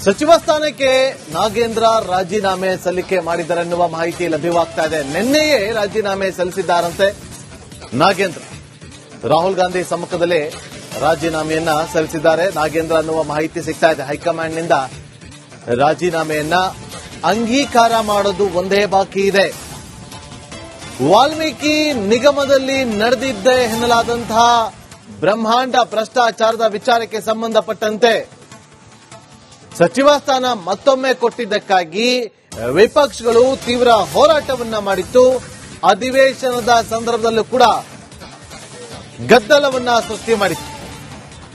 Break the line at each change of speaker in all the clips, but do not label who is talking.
ಸಚಿವ ಸ್ಥಾನಕ್ಕೆ ನಾಗೇಂದ್ರ ರಾಜೀನಾಮೆ ಸಲ್ಲಿಕೆ ಮಾಡಿದರೆನ್ನುವ ಮಾಹಿತಿ ಲಭ್ಯವಾಗ್ತಾ ಇದೆ. ನಿನ್ನೆಯೇ ರಾಜೀನಾಮೆ ಸಲ್ಲಿಸಿದ್ದಾರಂತೆ ನಾಗೇಂದ್ರ. ರಾಹುಲ್ ಗಾಂಧಿ ಸಮ್ಮುಖದಲ್ಲೇ ರಾಜೀನಾಮೆಯನ್ನ ಸಲ್ಲಿಸಿದ್ದಾರೆ ನಾಗೇಂದ್ರ ಅನ್ನುವ ಮಾಹಿತಿ ಸಿಗ್ತಾ ಇದೆ. ಹೈಕಮಾಂಡ್ನಿಂದ ರಾಜೀನಾಮೆಯನ್ನ ಅಂಗೀಕಾರ ಮಾಡೋದು ಒಂದೇ ಬಾಕಿ ಇದೆ. ವಾಲ್ಮೀಕಿ ನಿಗಮದಲ್ಲಿ ನಡೆದಿದ್ದೇ ಎನ್ನಲಾದಂತಹ ಬ್ರಹ್ಮಾಂಡ ಭ್ರಷ್ಟಾಚಾರದ ವಿಚಾರಕ್ಕೆ ಸಂಬಂಧಪಟ್ಟಂತೆ ಸಚಿವ ಸ್ಥಾನ ಮತ್ತೊಮ್ಮೆ ಕೊಟ್ಟಿದ್ದಕ್ಕಾಗಿ ವಿಪಕ್ಷಗಳು ತೀವ್ರ ಹೋರಾಟವನ್ನ ಮಾಡಿತ್ತು. ಅಧಿವೇಶನದ ಸಂದರ್ಭದಲ್ಲೂ ಕೂಡ ಗದ್ದಲವನ್ನ ಸೃಷ್ಟಿ ಮಾಡಿತ್ತು.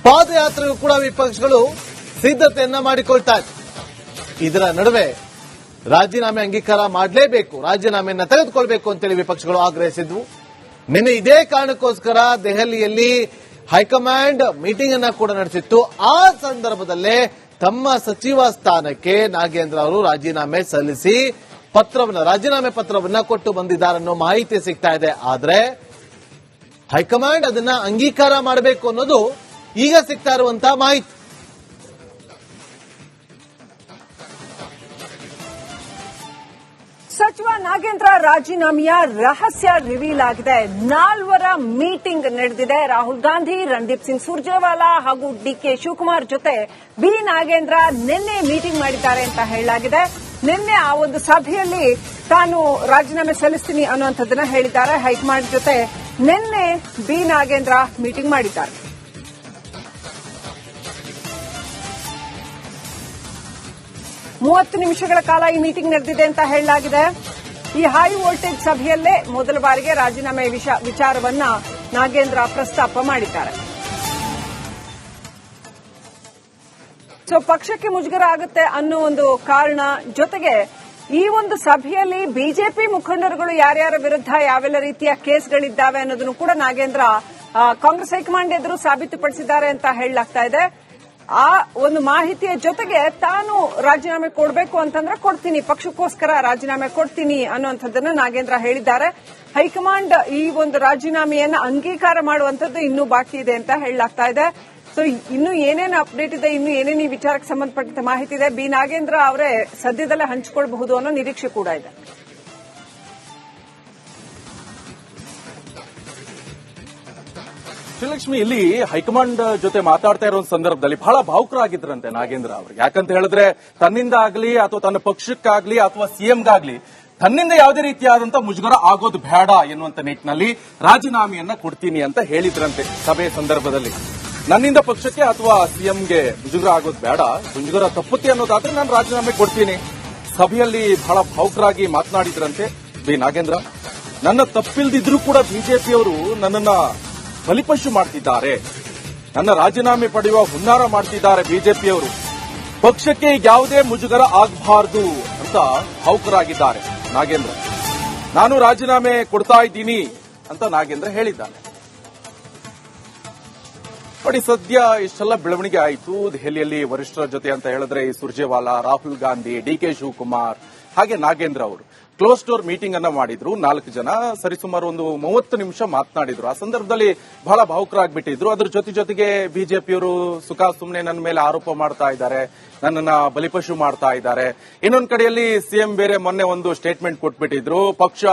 ಪಾದಯಾತ್ರೆಗೂ ಕೂಡ ವಿಪಕ್ಷಗಳು ಸಿದ್ಧತೆಯನ್ನ ಮಾಡಿಕೊಳ್ತಾರೆ. ಇದರ ನಡುವೆ ರಾಜೀನಾಮೆ ಅಂಗೀಕಾರ ಮಾಡಲೇಬೇಕು, ರಾಜೀನಾಮೆಯನ್ನ ತೆಗೆದುಕೊಳ್ಬೇಕು ಅಂತೇಳಿ ವಿಪಕ್ಷಗಳು ಆಗ್ರಹಿಸಿದ್ವು. ನಿನ್ನೆ ಇದೇ ಕಾರಣಕ್ಕೋಸ್ಕರ ದೆಹಲಿಯಲ್ಲಿ ಹೈಕಮಾಂಡ್ ಮೀಟಿಂಗ್ ಅನ್ನ ಕೂಡ ನಡೆಸಿತ್ತು. ಆ ಸಂದರ್ಭದಲ್ಲೇ ತಮ್ಮ ಸಚಿವ ಸ್ಥಾನಕ್ಕೆ ನಾಗೇಂದ್ರ ಅವರು ರಾಜೀನಾಮೆ ಸಲ್ಲಿಸಿ ರಾಜೀನಾಮೆ ಪತ್ರವನ್ನ ಕೊಟ್ಟು ಬಂದಿದ್ದಾರೆ ಅನ್ನೋ ಮಾಹಿತಿ ಸಿಗ್ತಾ ಇದೆ. ಆದ್ರೆ ಹೈಕಮಾಂಡ್ ಅದನ್ನ ಅಂಗೀಕಾರ ಮಾಡಬೇಕು ಅನ್ನೋದು ಈಗ ಸಿಗ್ತಾ ಇರುವಂತಹ ಮಾಹಿತಿ.
ಸಚಿವ ನಾಗೇಂದ್ರ ರಾಜೀನಾಮೆಯ ರಹಸ್ಯ ರಿವೀಲ್ ಆಗಿದೆ. 4 ಮೀಟಿಂಗ್ ನಡೆದಿದೆ. ರಾಹುಲ್ ಗಾಂಧಿ, ರಣದೀಪ್ ಸಿಂಗ್ ಸುರ್ಜೇವಾಲಾ ಹಾಗೂ ಡಿಕೆ ಶಿವಕುಮಾರ್ ಜೊತೆ ಬಿ ನಾಗೇಂದ್ರ ನಿನ್ನೆ ಮೀಟಿಂಗ್ ಮಾಡಿದ್ದಾರೆ ಅಂತ ಹೇಳಲಾಗಿದೆ. ನಿನ್ನೆ ಆ ಒಂದು ಸಭೆಯಲ್ಲಿ ತಾನು ರಾಜೀನಾಮೆ ಸಲ್ಲಿಸ್ತೀನಿ ಅನ್ನುವಂಥದ್ದನ್ನ ಹೇಳಿದ್ದಾರೆ. ಹೈಕಮಾಂಡ್ ಜೊತೆ ನಿನ್ನೆ ಬಿ ನಾಗೇಂದ್ರ ಮೀಟಿಂಗ್ ಮಾಡಿದ್ದಾರೆ. ನಿಮಿಷಗಳ ಕಾಲ ಈ ಮೀಟಿಂಗ್ ನಡೆದಿದೆ ಅಂತ ಹೇಳಲಾಗಿದೆ. ಈ ಹೈ ವೋಲ್ಟೇಜ್ ಸಭೆಯಲ್ಲೇ ಮೊದಲ ಬಾರಿಗೆ ರಾಜೀನಾಮೆ ವಿಚಾರವನ್ನ ನಾಗೇಂದ್ರ ಪ್ರಸ್ತಾಪ ಮಾಡಿದ್ದಾರೆ. ಪಕ್ಷಕ್ಕೆ ಮುಜುಗರ ಆಗುತ್ತೆ ಅನ್ನೋ ಒಂದು ಕಾರಣ ಜೊತೆಗೆ ಈ ಒಂದು ಸಭೆಯಲ್ಲಿ ಬಿಜೆಪಿ ಮುಖಂಡರುಗಳು ಯಾರ್ಯಾರ ವಿರುದ್ಧ ಯಾವೆಲ್ಲ ರೀತಿಯ ಕೇಸ್ಗಳಿದ್ದಾವೆ ಅನ್ನೋದನ್ನು ಕೂಡ ನಾಗೇಂದ್ರ ಕಾಂಗ್ರೆಸ್ ಹೈಕಮಾಂಡ್ ಎದುರು ಸಾಬೀತುಪಡಿಸಿದ್ದಾರೆ ಅಂತ ಹೇಳಲಾಗ್ತಾ ಇದೆ. ಆ ಒಂದು ಮಾಹಿತಿಯ ಜೊತೆಗೆ ತಾನು ರಾಜೀನಾಮೆ ಕೊಡಬೇಕು ಅಂತಂದ್ರೆ ಕೊಡ್ತೀನಿ, ಪಕ್ಷಕ್ಕೋಸ್ಕರ ರಾಜೀನಾಮೆ ಕೊಡ್ತೀನಿ ಅನ್ನುವಂಥದ್ದನ್ನು ನಾಗೇಂದ್ರ ಹೇಳಿದ್ದಾರೆ. ಹೈಕಮಾಂಡ್ ಈ ಒಂದು ರಾಜೀನಾಮೆಯನ್ನ ಅಂಗೀಕಾರ ಮಾಡುವಂತದ್ದು ಇನ್ನೂ ಬಾಕಿ ಇದೆ ಅಂತ ಹೇಳಲಾಗ್ತಾ ಇದೆ. ಸೊ ಇನ್ನು ಏನೇನು ಅಪ್ಡೇಟ್ ಇದೆ, ಇನ್ನು ಏನೇನು ಈ ವಿಚಾರಕ್ಕೆ ಸಂಬಂಧಪಟ್ಟಂತೆ ಮಾಹಿತಿ ಇದೆ, ಬಿ ನಾಗೇಂದ್ರ ಅವರೇ ಸದ್ಯದಲ್ಲೇ ಹಂಚಿಕೊಳ್ಳಬಹುದು ಅನ್ನೋ ನಿರೀಕ್ಷೆ ಕೂಡ ಇದೆ.
ಶ್ರೀಲಕ್ಷ್ಮಿ, ಇಲ್ಲಿ ಹೈಕಮಾಂಡ್ ಜೊತೆ ಮಾತಾಡ್ತಾ ಇರೋ ಸಂದರ್ಭದಲ್ಲಿ ಬಹಳ ಭಾವುಕರಾಗಿದ್ರಂತೆ ನಾಗೇಂದ್ರ ಅವರು. ಯಾಕಂತ ಹೇಳಿದ್ರೆ ತನ್ನಿಂದ ಆಗ್ಲಿ ಅಥವಾ ತನ್ನ ಪಕ್ಷಕ್ಕಾಗ್ಲಿ ಅಥವಾ ಸಿಎಂಗಾಗ್ಲಿ ತನ್ನಿಂದ ಯಾವುದೇ ರೀತಿಯಾದಂತಹ ಮುಜುಗರ ಆಗೋದು ಬೇಡ ಎನ್ನುವಂತ ನಿಟ್ಟಿನಲ್ಲಿ ರಾಜೀನಾಮೆಯನ್ನ ಕೊಡ್ತೀನಿ ಅಂತ ಹೇಳಿದ್ರಂತೆ ಸಭೆಯ ಸಂದರ್ಭದಲ್ಲಿ. ನನ್ನಿಂದ ಪಕ್ಷಕ್ಕೆ ಅಥವಾ ಸಿಎಂಗೆ ಮುಜುಗರ ಆಗೋದು ಬೇಡ, ಮುಜುಗರ ತಪ್ಪುತ್ತೆ ಅನ್ನೋದಾದ್ರೆ ನಾನು ರಾಜೀನಾಮೆ ಕೊಡ್ತೀನಿ. ಸಭೆಯಲ್ಲಿ ಬಹಳ ಭಾವುಕರಾಗಿ ಮಾತನಾಡಿದ್ರಂತೆ ಬಿ ನಾಗೇಂದ್ರ. ನನ್ನ ತಪ್ಪಿಲ್ದಿದ್ರೂ ಕೂಡ ಬಿಜೆಪಿಯವರು ನನ್ನನ್ನ ಬಲಿಪಶು ಮಾಡ್ತಿದ್ದಾರೆ, ನನ್ನ ರಾಜೀನಾಮೆ ಪಡೆಯುವ ಹುನ್ನಾರ ಮಾಡ್ತಿದ್ದಾರೆ ಬಿಜೆಪಿಯವರು. ಪಕ್ಷಕ್ಕೆ ಯಾವುದೇ ಮುಜುಗರ ಆಗಬಾರದು ಅಂತ ಭಾವುಕರಾಗಿದ್ದಾರೆ ನಾಗೇಂದ್ರ. ನಾನು ರಾಜೀನಾಮೆ ಕೊಡ್ತಾ ಇದ್ದೀನಿ ಅಂತ ನಾಗೇಂದ್ರ ಹೇಳಿದ್ದಾನೆ. ನೋಡಿ, ಸದ್ಯ ಇಷ್ಟೆಲ್ಲ ಬೆಳವಣಿಗೆ ಆಯಿತು ದೆಹಲಿಯಲ್ಲಿ ವರಿಷ್ಠರ ಜೊತೆ ಅಂತ ಹೇಳಿದ್ರೆ ಈ ಸುರ್ಜೇವಾಲಾ, ರಾಹುಲ್ ಗಾಂಧಿ, ಡಿಕೆ ಶಿವಕುಮಾರ್ ಹಾಗೆ ನಾಗೇಂದ್ರ ಅವರು ಕ್ಲೋಸ್ ಡೋರ್ ಮೀಟಿಂಗ್ ಅನ್ನ ಮಾಡಿದ್ರು. 4 ಜನ ಸರಿಸುಮಾರು ಒಂದು 30 ನಿಮಿಷ ಮಾತನಾಡಿದ್ರು. ಆ ಸಂದರ್ಭದಲ್ಲಿ ಬಹಳ ಭಾವುಕರಾಗ್ಬಿಟ್ಟಿದ್ರು. ಅದ್ರ ಜೊತೆಗೆ ಬಿಜೆಪಿಯವರು ಸುಖ ಸುಮ್ಮನೆ ನನ್ನ ಮೇಲೆ ಆರೋಪ ಮಾಡ್ತಾ ಇದ್ದಾರೆ, ನನ್ನನ್ನ ಬಲಿಪಶು ಮಾಡ್ತಾ ಇದ್ದಾರೆ. ಇನ್ನೊಂದ್ ಕಡೆಯಲ್ಲಿ ಸಿಎಂ ಬೇರೆ ಮೊನ್ನೆ ಒಂದು ಸ್ಟೇಟ್ಮೆಂಟ್ ಕೊಟ್ಬಿಟ್ಟಿದ್ರು, ಪಕ್ಷ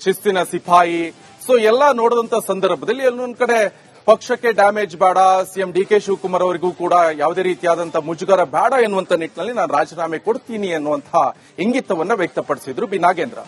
ಶಿಸ್ತಿನ ಸಿಪಾಯಿ. ಸೊ ಎಲ್ಲ ನೋಡಿದಂತ ಸಂದರ್ಭದಲ್ಲಿ ಎಲ್ಲೊಂದ್ ಕಡೆ ಪಕ್ಷಕ್ಕೆ ಡ್ಯಾಮೇಜ್ ಬೇಡ, ಸಿಎಂ ಡಿಕೆ ಶಿವಕುಮಾರ್ ಅವರಿಗೂ ಕೂಡ ಯಾವುದೇ ರೀತಿಯಾದಂತಹ ಮುಜುಗರ ಬೇಡ ಎನ್ನುವಂತ ನಿಟ್ಟಿನಲ್ಲಿ ನಾನು ರಾಜೀನಾಮೆ ಕೊಡ್ತೀನಿ ಎನ್ನುವಂತಹ ಇಂಗಿತವನ್ನ ವ್ಯಕ್ತಪಡಿಸಿದ್ರು ಬಿ ನಾಗೇಂದ್ರ.